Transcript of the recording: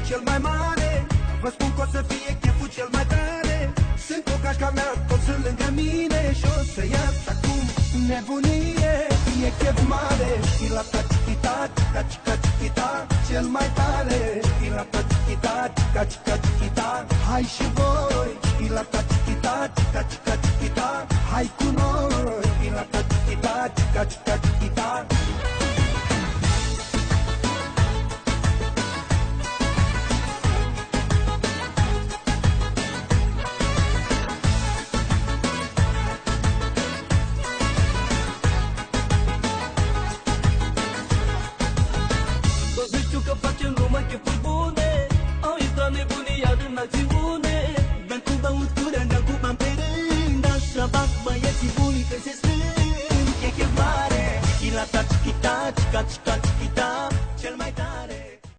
cel mai mare. Vă spun că o să fie cheful cel mai tare. Sunt o cașca mea, toți sunt lângă mine. Și o să ies acum nebunie. E chef mare. Chilata chichita, chica chica chichita, cel mai tare. Chilata chichita, chica chica chichita, hai și voi. Chilata chichita, chica chica chichita, hai cu noi. Chilata chichita, chica chica chichita. Chica, chica, chica,